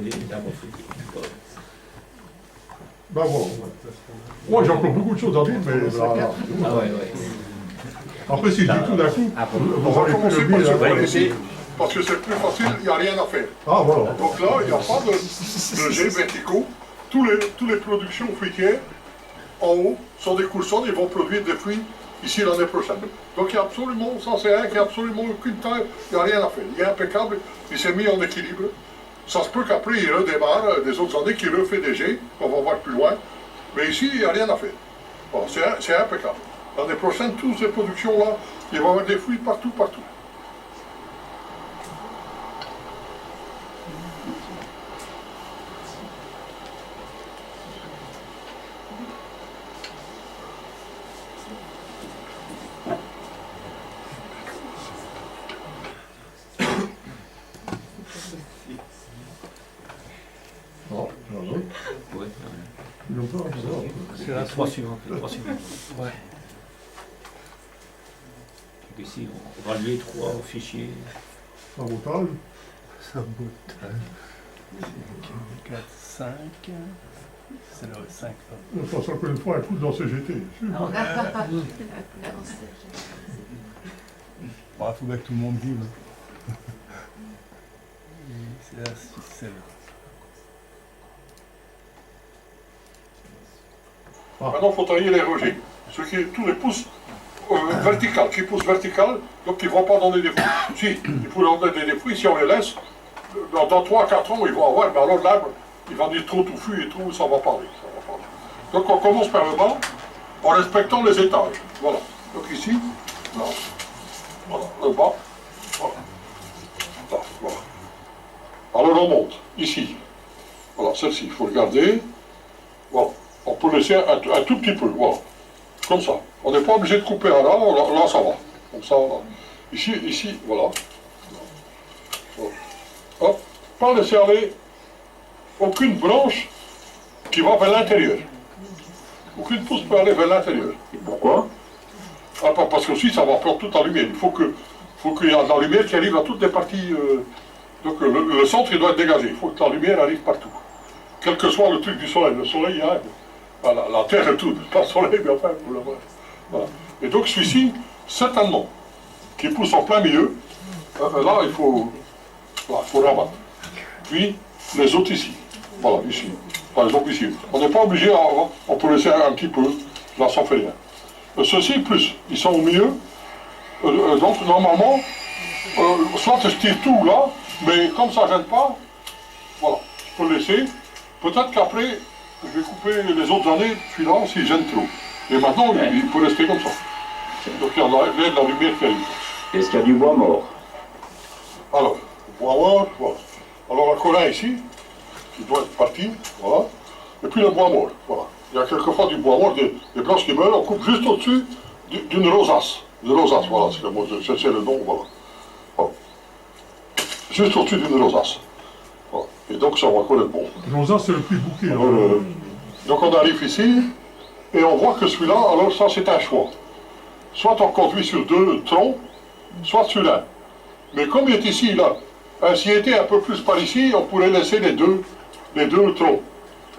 et d'arbres fruitiers. Voilà. Ben voilà. Moi j'ai encore beaucoup de choses à dire, mais là, Ah ouais, ouais. après si je dis tout d'un coup, On va commencer par ce point ici, écoutez. parce que c'est plus facile, il n'y a rien à faire. Ah voilà. Donc là, il n'y a pas de jets verticaux. Toutes les productions fruitières en haut sont des coursons, ils vont produire des fruits ici l'année prochaine. Donc il y a absolument, ça c'est un qui n'a absolument aucune taille, il n'y a rien à faire. Il est impeccable, il s'est mis en équilibre. Ça se peut qu'après il redémarre des autres années, qu'il refait des jets, on va voir plus loin. Mais ici, il n'y a rien à faire. Voilà, c'est impeccable. L'année prochaine, toutes ces productions-là, il va y avoir des fruits partout, partout. Non, non, non. Ouais, Ils l'ont pas, ça. c'est la 3 suivante. Ouais. Donc ici, on va lier 3 fichiers. Sabotage. Sabotage. 4, 5. C'est le 5. Ça s'appelle une fois un coup dans CGT. Il faut bien que tout le monde vive. C'est là, c'est là. Maintenant, il faut tailler les rejets. Tous les pousses verticales, qui poussent verticales, donc ils ne vont pas donner des fruits. Si, ils pourront donner des fruits si on les laisse. Dans 3-4 ans, ils vont avoir, mais alors l'arbre, il va dire trop touffu et tout, ça va pas aller. Donc on commence par le bas, en respectant les étages. Voilà. Donc ici, là, voilà, le bas, voilà. Là, voilà. Alors on monte, ici. Voilà, celle-ci, il faut regarder. Voilà. On peut laisser un tout petit peu, voilà. Comme ça. On n'est pas obligé de couper à là, ça va. Comme ça, là. Ici, voilà. Voilà. Hop. Pas laisser aller aucune branche qui va vers l'intérieur. Aucune pousse peut aller vers l'intérieur. Et pourquoi? Ah, parce que aussi, ça va prendre toute la lumière. Il faut qu'il y ait de la lumière qui arrive à toutes les parties. Donc le centre, il doit être dégagé. Il faut que la lumière arrive partout. Quel que soit le truc du soleil. Le soleil, il y a... La terre et tout, pas le soleil, mais enfin, vous la voyez. Voilà. Et donc celui-ci, certainement, qui pousse en plein milieu, là, il faut rabattre. Puis, les autres ici. Voilà, ici. Par exemple, ici. On n'est pas obligé, on peut laisser un petit peu, là, ça fait rien. Ceux-ci, plus, ils sont au milieu. Donc, normalement, soit je tire tout là, mais comme ça ne gêne pas, voilà, je peux laisser. Peut-être qu'après, je vais couper les autres années, celui-là, s'il gêne trop. Et maintenant, il peut rester comme ça. Donc il y a de la lumière qui arrive. Est-ce qu'il y a du bois mort? Alors, le bois mort, voilà. Alors un colin ici, qui doit être parti, voilà. Et puis le bois mort, voilà. Il y a quelquefois du bois mort, des branches qui meurent, on coupe juste au-dessus d'une rosace. Une rosace, voilà, c'est le nom, voilà. Voilà. Juste au-dessus d'une rosace. Voilà. Et donc ça va coller bon. Rosa, c'est le plus bouquet. Alors, donc on arrive ici, et on voit que celui-là, alors ça c'est un choix. Soit on conduit sur 2 troncs, soit sur un. Mais comme il est ici, là, s'il était un peu plus par ici, on pourrait laisser les deux troncs.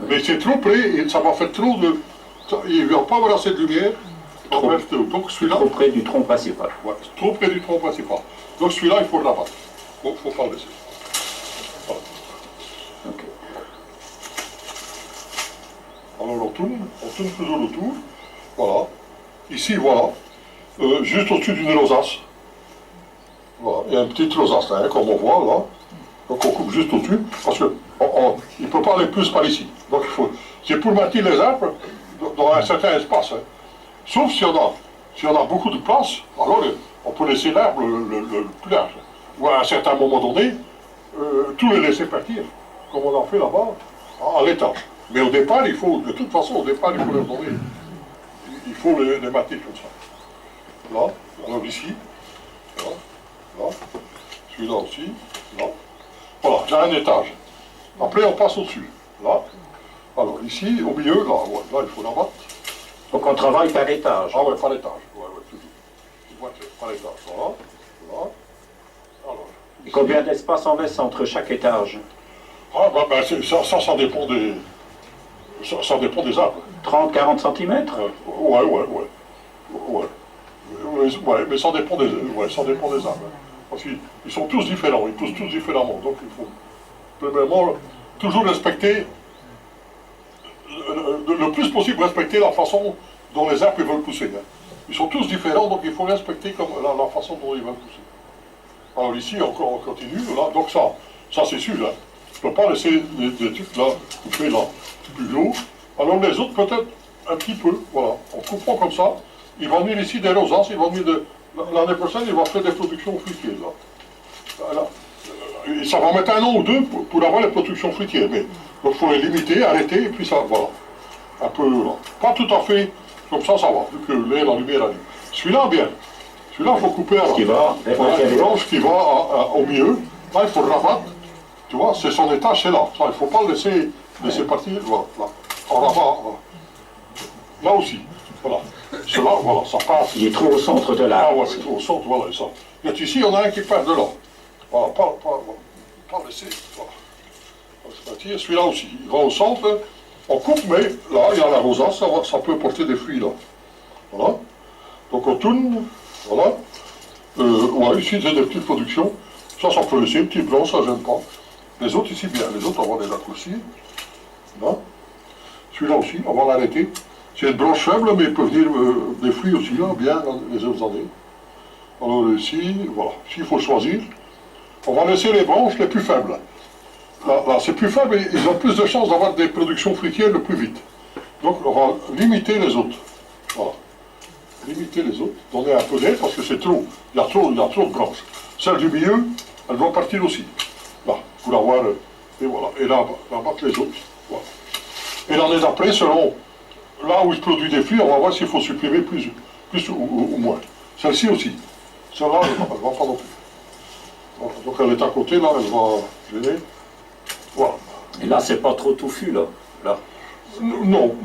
Mais c'est trop près, et ça va faire trop de... Il ne va pas avoir assez de lumière. Trop. Donc celui-là... Trop près du tronc principal. Ouais, trop près du tronc principal. Donc celui-là, il faut le rabattre. Donc il ne faut pas le laisser. Voilà. Ok. Alors on tourne toujours autour. Voilà. Ici, voilà. Juste au-dessus d'une rosace. Voilà. Il y a une petite rosace là, hein, comme on voit là. Donc on coupe juste au-dessus, parce qu'il ne peut pas aller plus par ici. Donc c'est pour maintenir les arbres dans un certain espace. Hein. Sauf si on a beaucoup de place, alors on peut laisser l'arbre le plus large. Ou à un certain moment donné, tout les laisser partir, comme on en fait là-bas, à l'étage. Mais au départ, de toute façon, au départ, il faut leur donner. Il faut les maintenir comme ça. Là, alors ici, là, celui-là aussi, là. Voilà, j'ai un étage. Après, on passe au-dessus. Là. Alors ici, au milieu, là, ouais, là il faut l'abattre. Donc on travaille par étage. Ah ouais, par étage. Ouais, toujours. Par étage. Voilà. Voilà. Alors. Et combien d'espace on laisse entre chaque étage? Ah, ça dépend des... Ça dépend des arbres. 30-40 cm? Ouais. Mais ça dépend des arbres. Parce qu'ils sont tous différents, ils poussent tous différemment. Donc il faut, premièrement, toujours respecter, le plus possible respecter la façon dont les arbres veulent pousser. Hein. Ils sont tous différents, donc il faut respecter comme la façon dont ils veulent pousser. Alors ici, encore on continue, là, donc ça c'est sûr, là. Je ne peux pas laisser des trucs là, coupés là, plus haut. Alors les autres peut-être un petit peu, voilà. En coupant comme ça, il va venir ici des rosaces, il va venir de... L'année prochaine, il va faire des productions fruitières, là. Voilà. Et ça va mettre un an ou deux pour avoir les productions fruitières, mais donc il faut les limiter, arrêter, et puis ça, voilà. Un peu, là. Pas tout à fait comme ça va, vu que l'air, la lumière arrive. Celui-là, bien. Celui-là, il faut couper alors. Qui va, Voilà, une branche qui va au milieu. Là, il faut le rabattre. Tu vois, c'est son étage, c'est là. Ça, il ne faut pas le laisser partir. Voilà, là. On rabat, voilà. Là aussi. Voilà. Cela, voilà, ça passe. Il est trop au centre de Ah l'arbre. ouais, c'est trop au centre, voilà, ça. Et ici, il y en a un qui part de là. Voilà, pas laisser. Voilà. Celui-là aussi, il va au centre. On coupe, mais là, il y a la rosace, ça peut porter des fruits, là. Voilà. Donc on tourne, voilà. Ouais, ici, c'est des petites productions. Ça peut laisser, petit blanc, ça gêne pas. Les autres ici, bien. Les autres, on va les raccourcir. Là. Celui-là aussi, on va l'arrêter. C'est une branche faible, mais il peut venir des fruits aussi, là, bien, dans les autres années. Alors ici, voilà. Ici, il faut choisir. On va laisser les branches les plus faibles. Là, c'est plus faible, et ils ont plus de chances d'avoir des productions fruitières le plus vite. Donc, on va limiter les autres. Voilà. Limiter les autres, donner un peu d'air, parce que c'est trop. Il y a trop de branches. Celle du milieu, elle doit partir aussi. Là, pour avoir... et voilà. Et là, battre les autres. Voilà. Et l'année d'après, selon là où il produit des fruits, on va voir s'il faut supprimer plus ou moins. Celle-ci aussi. Celle-là, elle ne va pas non plus. Voilà. Donc elle est à côté, là, elle va gêner. Voilà. Et là, c'est pas trop touffu, là. Non.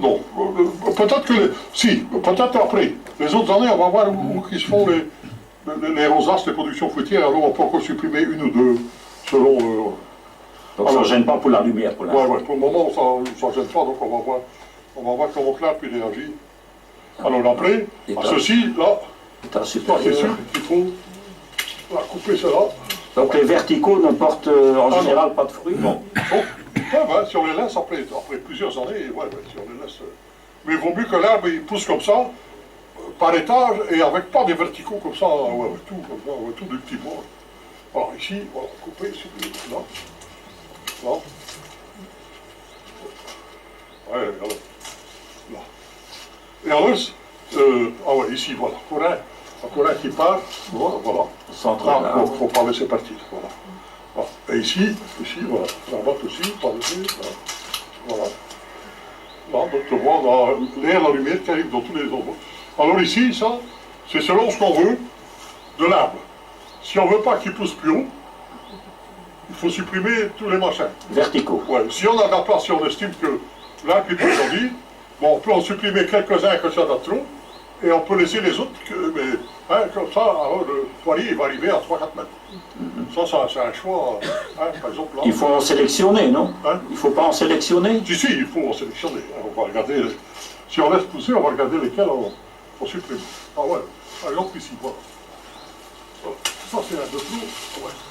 Peut-être que... Si, peut-être après. Les autres années, on va voir où ils se font les rosaces, les productions fruitières. Alors on peut encore supprimer une ou deux, selon... Donc ça ne gêne pas pour la lumière, pour l'instant. Ouais, pour le moment, ça ne gêne pas, donc on va voir comment l'arbre il réagit. Alors après, à ceci, là, État c'est supérieur. sûr qu'il faut couper cela. Donc les verticaux ne portent en général pas de fruits? Non. Si on les laisse après plusieurs années, si on les laisse. Mais il vaut mieux que l'arbre il pousse comme ça, par étage, et avec pas des verticaux comme ça, tout comme ça, tout des petits bois. Alors ici, voilà, couper, là. Là. Ouais, alors. Là. Et alors, ici, voilà, encore un qui part, voilà. Centre Là, de il ne l'arbre. faut pas laisser partir, voilà. Voilà. Et ici, voilà, ça va aussi, par-dessus, voilà. Là, donc tu vois, l'air, la lumière qui arrive dans tous les endroits. Alors ici, ça, c'est selon ce qu'on veut de l'arbre. Si on ne veut pas qu'il pousse plus haut, il faut supprimer tous les machins. Verticaux. Ouais. Si on a de la place, si on estime que l'arbre il peut grandir, bon, on peut en supprimer quelques-uns que ça a trop, et on peut laisser les autres, comme ça, alors le poirier il va arriver à 3-4 mètres. Ça, c'est un choix, par exemple là. Il faut en sélectionner, non? Hein? Il ne faut pas en sélectionner? Si, il faut en sélectionner. On va regarder, si on laisse pousser, on va regarder lesquels on supprime. Ah ouais, par exemple ici, voilà. Ça c'est un de trop,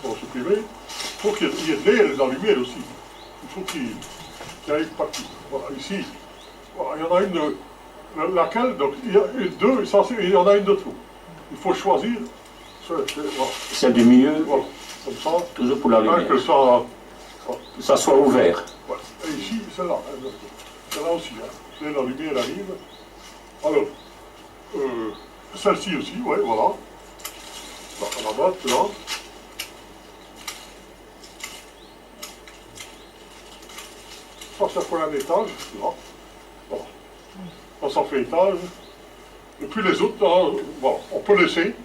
on va supprimer. Il faut qu'il y ait de l'air et de la lumière aussi. Il faut qu'il arrive partout. Voilà, ici, voilà, il y en a une, laquelle, donc il y a une, deux, il y en a une de trop. Il faut choisir, voilà, Celle du milieu, voilà, comme ça. toujours pour la lumière. Que ça, voilà. Que ça soit ouvert. Ouais. Et ici, celle-là, celle-là aussi, là, la lumière arrive. Alors, celle-ci aussi, ouais, voilà. Là, on la bat, là. Ça fait un étage, là. Voilà. Ça fait étage. Et puis les autres, là, voilà, on peut laisser.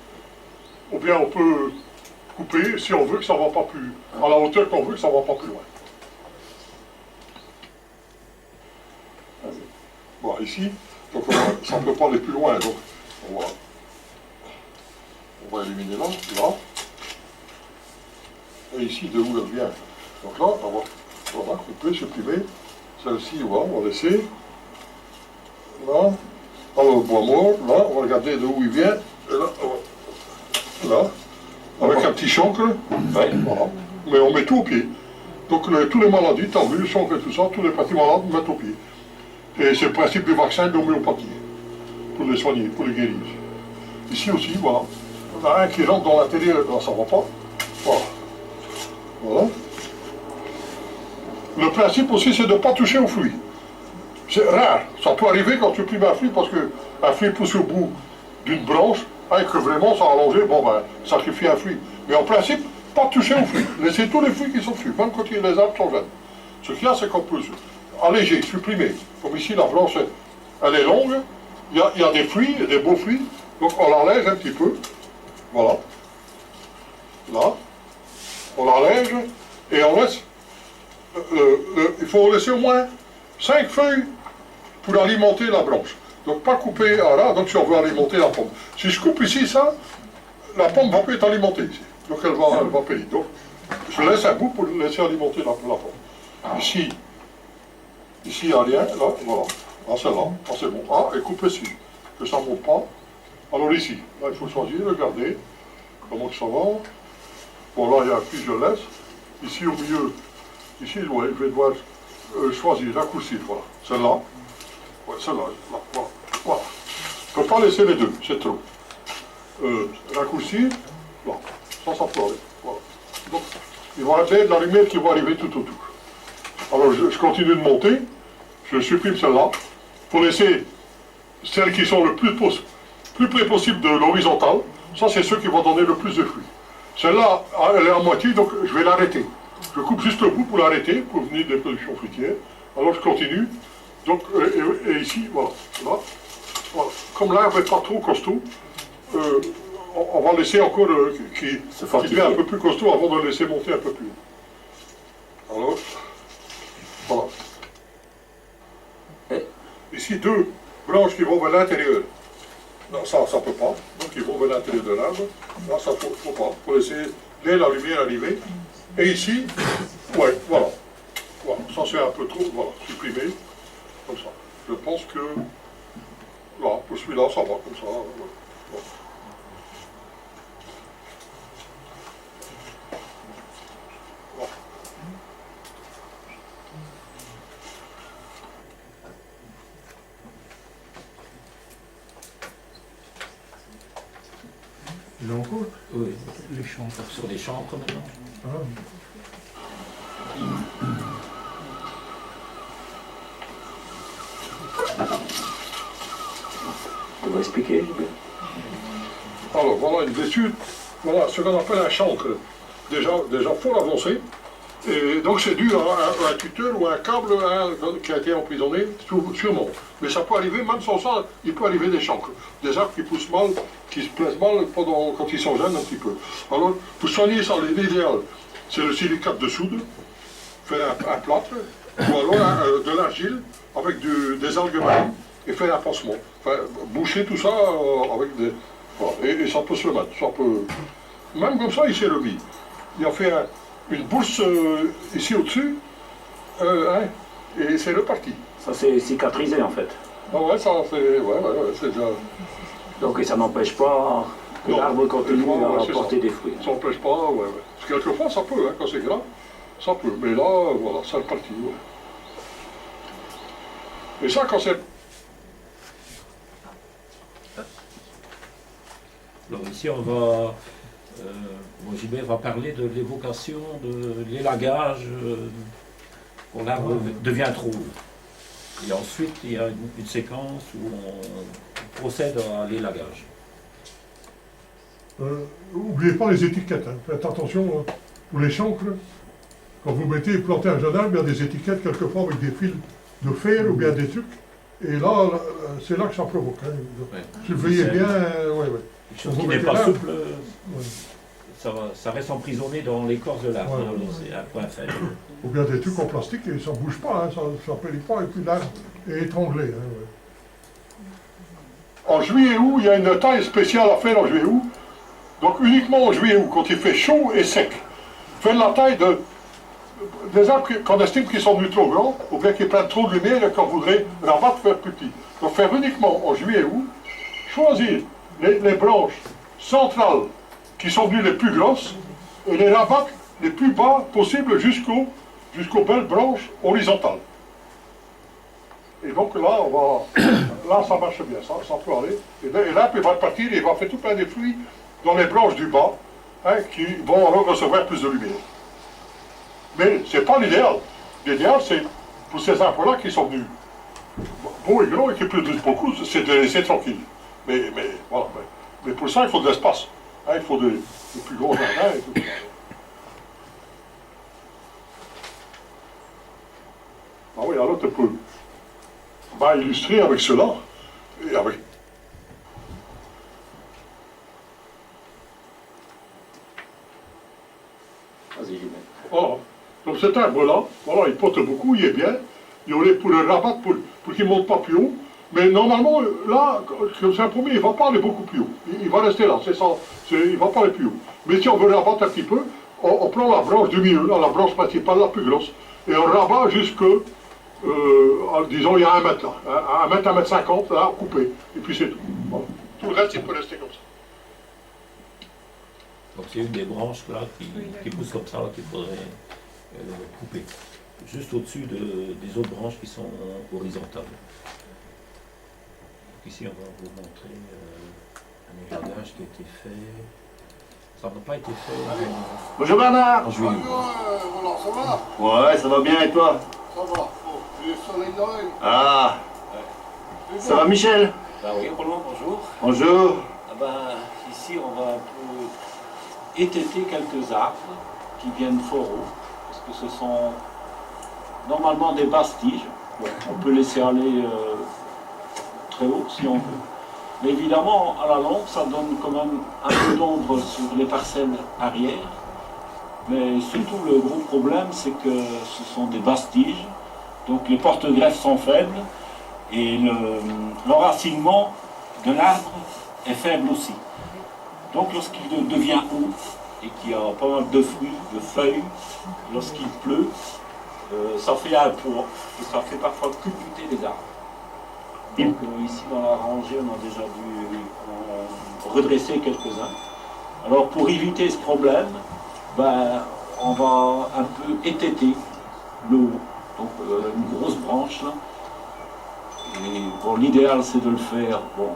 Ou bien on peut couper si on veut que ça ne va pas plus... à la hauteur qu'on veut que ça ne va pas plus loin. Voilà, ici, donc ça ne peut pas aller plus loin, donc on va éliminer là. Et ici, de où elle vient. Donc là, on va supprimer. Celle-ci, voilà, on va laisser. Là. Alors, le bois mort, là, on va regarder d'où il vient. Et là, là. Avec un petit chancre. Voilà. Mais on met tout au pied. Donc, tous les maladies, t'as vu, le chancre et tout ça, tous les petits malades, on met au pied. Et c'est le principe du vaccin de l'homéopathie. Pour les soigner, pour les guérir. Ici aussi, voilà. On a un qui rentre dans l'intérieur, là, ça ne va pas. Voilà. Voilà. Le principe aussi, c'est de ne pas toucher aux fruits. C'est rare. Ça peut arriver quand tu primes un fruit, parce qu'un fruit pousse au bout d'une branche, et que vraiment ça a allongé, bon ben, sacrifier un fruit. Mais en principe, pas toucher aux fruits. Laissez tous les fruits qui sont fruits, même quand les arbres sont jeunes. Ce qu'il y a, c'est qu'on peut alléger, supprimer. Comme ici, la branche, elle est longue, il y a des fruits, des beaux fruits, donc on l'allège un petit peu. Voilà. Là. On l'allège, et on laisse. Il faut laisser au moins 5 feuilles pour alimenter la branche. Donc pas couper à ras, donc si on veut alimenter la pomme. Si je coupe ici ça, la pomme va plus être alimentée ici. Donc elle va périr. Donc je laisse un bout pour laisser alimenter la pomme. Ici, il n'y a rien, là, voilà. Là c'est là, là c'est bon. Ah, et couper ici, que ça ne monte pas. Alors ici, là il faut choisir, regarder comment ça va. Bon là il y a un fil, je laisse. Ici au milieu, ici ouais, je vais devoir choisir, raccourcir, voilà. Celle-là, ouais, celle-là, là, voilà. Voilà. Je ne peux pas laisser les deux, c'est trop. Raccourcir, là, ça peut aller. Voilà. Donc, il va y avoir de la lumière qui va arriver tout autour. Alors, je continue de monter, je supprime celle-là, pour laisser celles qui sont le plus près possible de l'horizontale. Ça, c'est ceux qui vont donner le plus de fruits. Celle-là, elle est à moitié, donc je vais l'arrêter. Je coupe juste le bout pour l'arrêter, pour venir des productions fruitières. Alors, je continue. Donc, et ici, voilà. Là, voilà. Comme l'arbre n'est pas trop costaud, on va laisser encore qui devient un peu plus costaud avant de le laisser monter un peu plus haut. Alors, voilà. Ici, 2 branches qui vont vers l'intérieur. Non, ça ne peut pas. Donc, ils vont vers l'intérieur de l'arbre. Là, ça ne faut pas. Il faut laisser la lumière arriver. Et ici, ouais, voilà. Voilà. Ça, c'est un peu trop. Voilà, supprimer. Comme ça. Je pense que là, pour celui-là, ça va comme ça. Voilà. Voilà. Il est en cours? Oui, Les champs. sur les chancres maintenant. Ah. Tu vas expliquer, Alors voilà une blessure, voilà ce qu'on appelle un chancre, déjà fort avancé. Et donc c'est dû à un tuteur ou à un câble qui a été emprisonné, sûrement. Mais ça peut arriver, même sans ça, il peut arriver des chancres. Des arbres qui poussent mal, qui se plaisent mal quand ils sont jeunes un petit peu. Alors, pour soigner ça, l'idéal, c'est le silicate de soude, faire un plâtre, ou alors de l'argile avec des algues marines, et faire un pansement. Enfin, boucher tout ça avec des... Voilà. Et ça peut se mettre, ça peut... Même comme ça, il s'est remis. Il a fait une bourse ici au-dessus, et c'est reparti. Ça c'est cicatrisé en fait. Ah ouais, ça c'est... Ouais, c'est déjà... Donc ça n'empêche pas que Non, l'arbre continue ouais, à porter des fruits. Ça n'empêche pas, ouais. Parce que quelquefois ça peut, quand c'est grand, ça peut. Mais là, voilà, c'est reparti, ouais. Et ça, quand c'est... Alors ici, on va... Gilbert va parler de l'évocation de l'élagage quand l'arbre devient trop haut. Et ensuite, il y a une séquence où on procède à l'élagage. N'oubliez pas les étiquettes, hein. Faites attention pour les chancres. Quand vous mettez planter un jeune arbre, il y a des étiquettes quelquefois avec des fils de fer ou bien des trucs. Et là, c'est là que ça provoque. Hein. Ouais. Surveillez bien. Ouais. Une chose qui n'est pas souple, ça reste emprisonné dans l'écorce de l'arbre. Ouais. C'est un point faible. Ou bien des trucs en plastique et ça ne bouge pas, hein. Ça ne périt pas et puis l'arbre est étranglé. Hein, ouais. En juillet-août, il y a une taille spéciale à faire en juillet-août. Donc uniquement en juillet-août, quand il fait chaud et sec. Faire la taille des arbres qu'on estime qui sont devenus trop grands, ou bien qui prennent trop de lumière et qu'on voudrait rabattre, faire plus petit. Donc faire uniquement en juillet-août, choisir les branches centrales qui sont devenues les plus grosses et les rabattre les plus bas possibles jusqu'aux belles branches horizontales. Et donc là, là ça marche bien, ça peut aller. Et là, il va partir, il va faire tout plein de fruits dans les branches du bas, hein, qui vont alors recevoir plus de lumière. Mais ce n'est pas l'idéal. L'idéal, c'est pour ces arbres-là qui sont venus beaux et gros et qui produisent beaucoup, c'est de les laisser tranquilles. Mais voilà. Mais pour ça, il faut de l'espace. Hein, il faut de plus gros jardins et tout ça. Ah oui, alors tu peux illustrer avec cela et avec. Vas-y, Gilles. Voilà. Donc cet arbre-là, voilà, il porte beaucoup, il est bien. Il y aurait pour le rabattre pour qu'il ne monte pas plus haut. Mais normalement, là, comme c'est un premier, il ne va pas aller beaucoup plus haut. Il va rester là, c'est ça. Il ne va pas aller plus haut. Mais si on veut le rabattre un petit peu, on prend la branche du milieu, là, la branche principale, la plus grosse, et on rabat jusque, disons, il y a 1 mètre là. 1 mètre, 1 mètre 50, là, coupé. Et puis c'est tout. Voilà. Tout le reste, il peut rester comme ça. Donc c'est une des branches là qui pousse comme ça, qu'il faudrait couper. Juste au-dessus des autres branches qui sont horizontales. Donc ici on va vous montrer un étalage qui a été fait. Ça n'a pas été fait Bonjour Bernard. en juillet. Voilà, ça va? Ouais, ça va bien et toi? Ça va. Bon, j'ai le soleil dans l'œil. Ah, ça va Michel? Ben oui, Roland, bonjour. Bonjour. Ah ben, ici, on va un peu étêter quelques arbres qui viennent fort haut, parce que ce sont normalement des basses tiges. On peut laisser aller très haut si on veut. Mais évidemment, à la longue, ça donne quand même un peu d'ombre sur les parcelles arrière. Mais surtout, le gros problème, c'est que ce sont des basses tiges, donc les porte-greffes sont faibles, et l'enracinement de l'arbre est faible aussi. Donc lorsqu'il devient haut et qu'il y a pas mal de fruits, de feuilles, lorsqu'il pleut, ça fait un poids et ça fait parfois culbuter les arbres. Donc ici dans la rangée, on a déjà dû redresser quelques-uns. Alors pour éviter ce problème, ben, on va un peu étêter le haut, donc une grosse branche là. Et bon, l'idéal c'est de le faire, bon,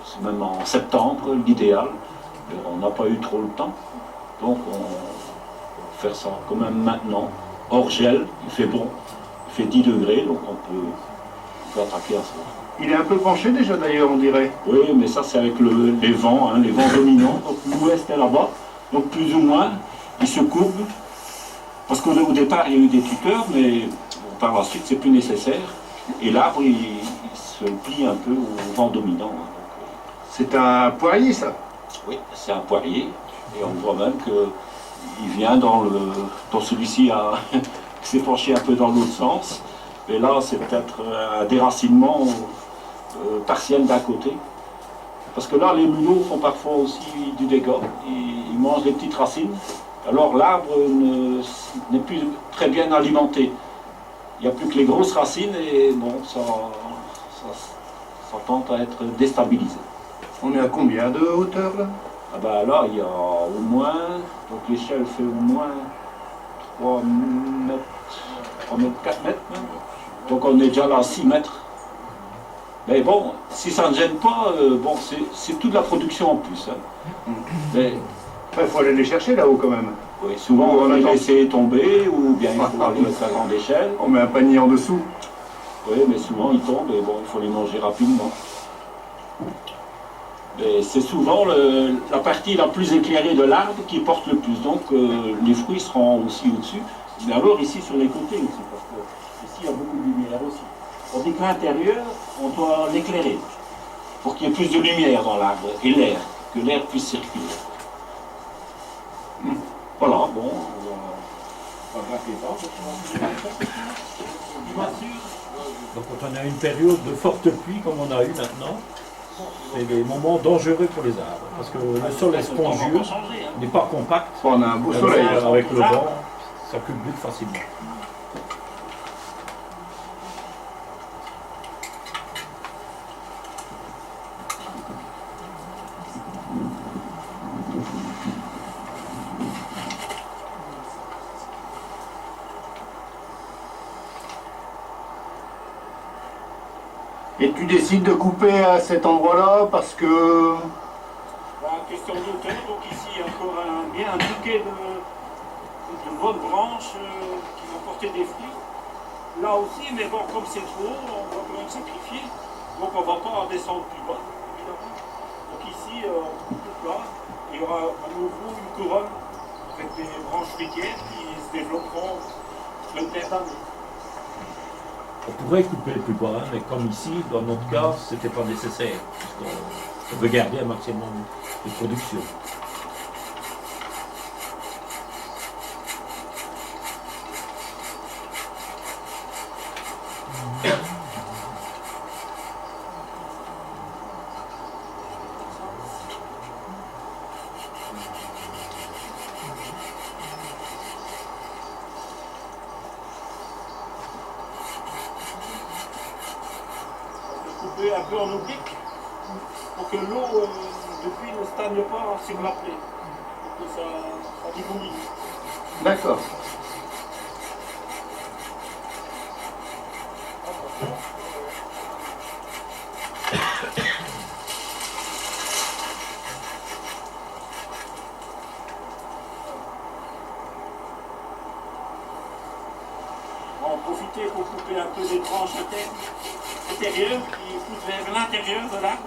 c'est même en septembre l'idéal, on n'a pas eu trop le temps, donc on va faire ça quand même maintenant, hors gel, il fait bon, il fait 10 degrés, donc on peut attaquer à ça. Il est un peu penché déjà d'ailleurs, on dirait. Oui, mais ça c'est avec les vents, hein, les vents dominants, donc l'ouest est là-bas, donc plus ou moins, il se courbe, parce qu'au départ il y a eu des tuteurs, mais bon, par la suite c'est plus nécessaire. Et l'arbre, il se plie un peu au vent dominant. C'est un poirier ça? Oui, c'est un poirier. Et on voit même qu'il vient dans celui-ci, s'est penché un peu dans l'autre sens. Et là, c'est peut-être un déracinement partiel d'un côté. Parce que là, les mulots font parfois aussi du dégât. Ils mangent des petites racines. Alors l'arbre n'est plus très bien alimenté. Il n'y a plus que les grosses racines et bon, ça tente à être déstabilisé. On est à combien de hauteur là? Ah ben là, il y a au moins, donc l'échelle fait au moins 3 mètres, 4 mètres même. Donc on est déjà là à 6 mètres. Mais bon, si ça ne gêne pas, bon, c'est toute la production en plus. Hein. Mais Il faut aller les chercher là-haut quand même. oui, souvent on va les laisser tomber ou bien il faut aller mettre à grande échelle. On met un panier en dessous. Oui, mais souvent ils tombent et bon, il faut les manger rapidement. Mais c'est souvent la partie la plus éclairée de l'arbre qui porte le plus. Donc les fruits seront aussi au-dessus. Mais alors ici sur les côtés aussi, parce que ici il y a beaucoup de lumière aussi. On dit que l'intérieur, on doit l'éclairer pour qu'il y ait plus de lumière dans l'arbre et l'air, que l'air puisse circuler. Voilà, bon, on va gratter ça. Donc quand on a une période de forte pluie comme on a eu maintenant, c'est des moments dangereux pour les arbres. Parce que le sol est spongieux, n'est pas compact. On a un beau soleil là. Avec le vent, ça culbute facilement. Et tu décides de couper à cet endroit-là parce que... Question d'auteur, donc ici il y a encore bien un bouquet de bonnes branches qui vont porter des fruits. Là aussi, mais bon, comme c'est trop haut, on va quand même sacrifier. Donc on ne va pas descendre plus bas, évidemment. Donc ici, tout là, il y aura à nouveau une couronne avec des branches fruitières qui se développeront le terre d'année. On pourrait couper plus bas, mais comme ici, dans notre cas, c'était pas nécessaire, puisqu'on veut garder un maximum de production. Couper un peu en oblique pour que l'eau depuis ne stagne pas sur la plaie, pour que ça diminue. D'accord. On va en profiter pour couper un peu des branches intérieures qui poussent vers l'intérieur de l'arbre.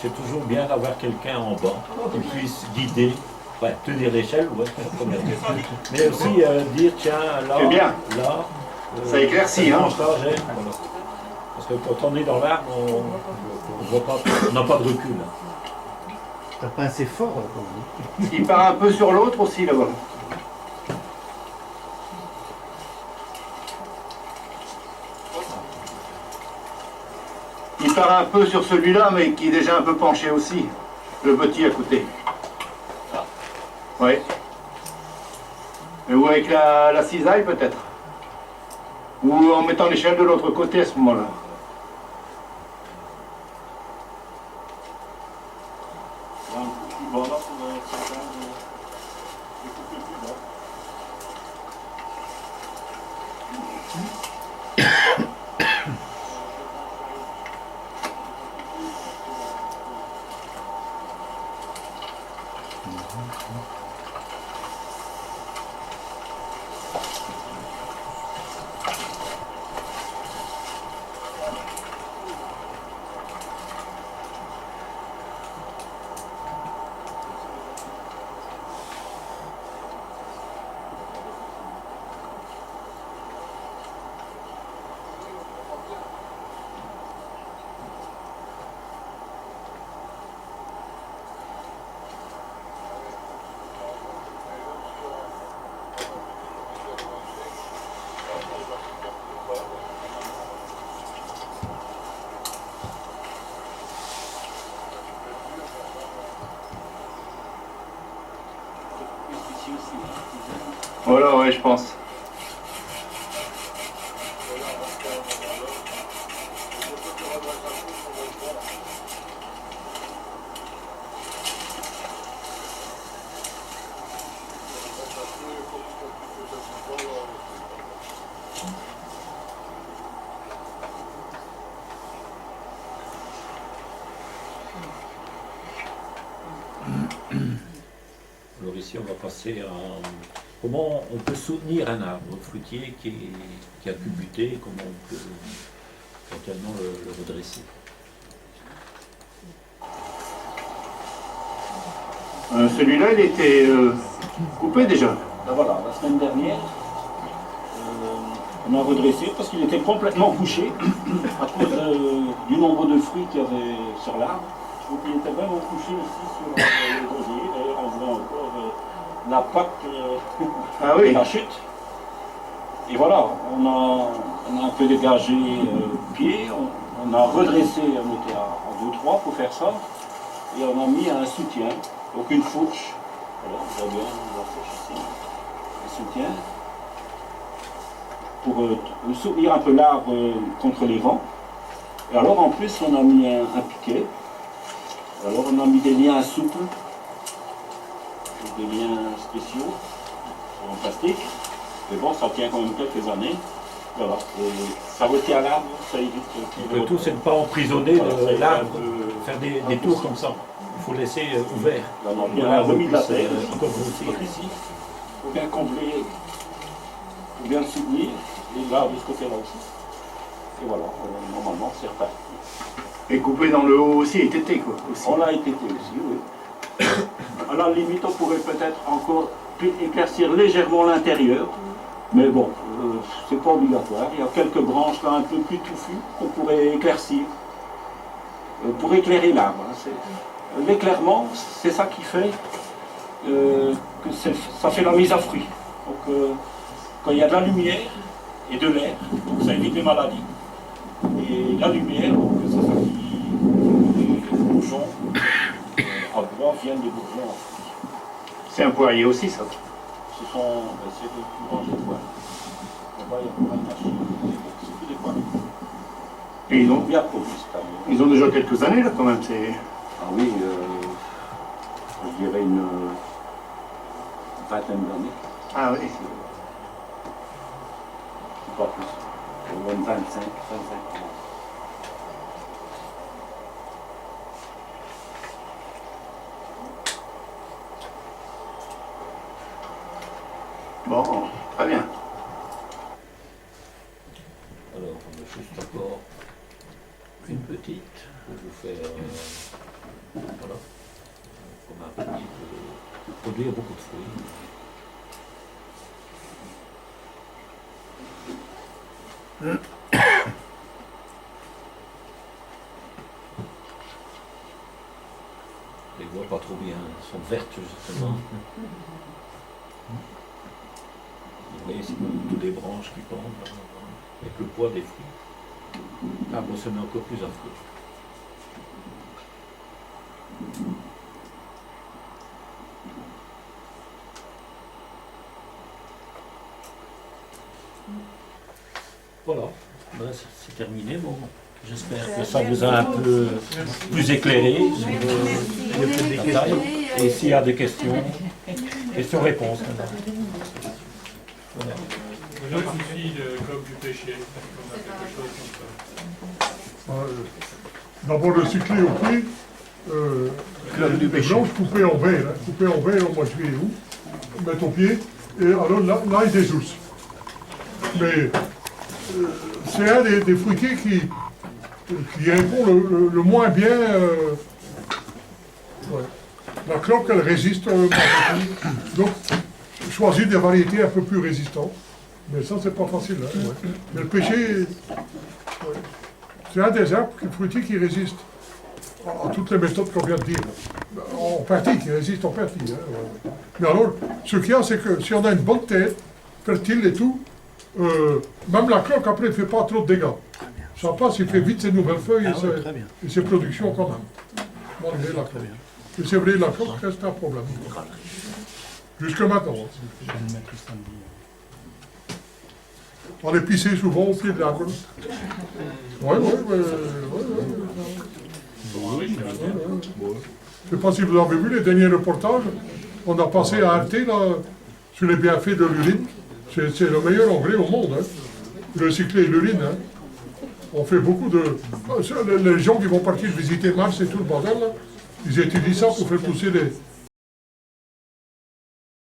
C'est toujours bien d'avoir quelqu'un en bas qui puisse guider, enfin, tenir l'échelle, ouais, mais aussi dire tiens, là, C'est bien. là, Ça éclaircit, cette hein. branche-là, voilà. Parce que quand on est dans l'arbre, on voit pas, on n'a pas de recul. T'as pas assez fort là, quand même. Il part un peu sur l'autre aussi là-bas. Il part un peu sur celui-là, mais qui est déjà un peu penché aussi. Le petit à côté. Oui. Ou avec la cisaille peut-être. Ou en mettant l'échelle de l'autre côté à ce moment-là. Un peu plus bas là pour découper plus bas. Voilà, ouais, je pense. Alors ici, on va passer à comment on peut soutenir un arbre fruitier qui a culbuté, comment on peut éventuellement le redresser. Celui-là, il était coupé déjà. Ben voilà, la semaine dernière, on a redressé parce qu'il était complètement couché à cause du nombre de fruits qu'il y avait sur l'arbre. Donc il était vraiment couché aussi sur le gosier. D'ailleurs, on voit encore la patte Ah oui. de la chute. Et voilà, on a un peu dégagé le pied, on a redressé, on était en 2-3 pour faire ça, et on a mis un soutien, donc une fourche. Voilà, on voit bien la fourche ici, un soutien, pour soutenir un peu l'arbre contre les vents. Et alors en plus, on a mis un piquet. Alors on a mis des liens souples, des liens spéciaux, en plastique. Mais bon, ça tient quand même quelques années. Voilà. Et ça retient l'arbre, ça évite Le tout, c'est de ne pas emprisonner l'arbre, faire des tours comme ça. Il faut laisser ouvert. On a remis de la terre encore grossir. donc ici. Il faut bien combler, il faut bien le soutenir. Et là, de ce côté-là aussi. Et voilà, normalement, c'est reparti. Et coupé dans le haut aussi, et tété quoi. Aussi. On l'a étété aussi, oui. À la limite, on pourrait peut-être encore éclaircir légèrement l'intérieur. Mais bon, c'est pas obligatoire. Il y a quelques branches là un peu plus touffues qu'on pourrait éclaircir pour éclairer l'arbre. L'éclairement, c'est ça qui fait que ça fait la mise à fruit. Donc, quand il y a de la lumière et de l'air, donc ça évite les maladies. Et la lumière, donc c'est ça qui les bourgeons à bois viennent des bourgeons en fruit. C'est un poirier aussi ça. C'est le plus grand des poils. Là-bas, il y a pas mal de machines. C'est plus des poils. Et ils ont, Bien produit cette année. ils ont déjà quelques années là quand même. C'est... Ah oui, je dirais une vingtaine d'années. Ah oui. Pas plus. Même 25 ans. Bon, très bien. Alors, on a juste encore une petite pour vous faire, voilà, comme un petit pour produire beaucoup de fruits. Je les vois pas trop bien, elles sont vertes justement. Vous voyez, c'est comme toutes les branches qui pendent, là, avec le poids des fruits. L'arbre se met encore plus affreux. Voilà, ben, c'est terminé. Bon, j'espère que ça vous a un peu plus éclairé sur la taille. Et s'il y a des questions, questions-réponses. Voilà. Le souci comme du péché, on a quelque chose comme ça. D'abord le cycler au pied, les blanches coupées en verre, au mois de juillet août, mettre au pied, et alors là ils désoussent. Mais c'est un des fruitiers qui répond le moins bien. Ouais. La cloque, elle résiste moins beaucoup. Donc, choisir des variétés un peu plus résistantes. Mais ça, c'est pas facile. Hein, ouais. Mais le pêcher, ouais. C'est un des arbres fruitiers qui résiste à toutes les méthodes qu'on vient de dire. En partie, qui résiste en partie. Hein, ouais. Mais alors, ce qu'il y a, c'est que si on a une bonne tête, fertile et tout, même la cloque, après, ne fait pas trop de dégâts. Ça passe, il fait vite ses nouvelles feuilles et ses productions quand même. Malgré la cloque. Et c'est vrai, la cloque reste un problème. Jusque maintenant. Je vais le mettre samedi. On est pissé souvent au pied de l'arbre. Oui. Je ne sais pas si vous avez vu les derniers reportages. On a passé à Arte là, sur les bienfaits de l'urine. C'est le meilleur engrais au monde. Hein. Recycler l'urine. Hein. On fait beaucoup de... Les gens qui vont partir visiter Mars et tout le bordel, là, ils étudient ça pour faire pousser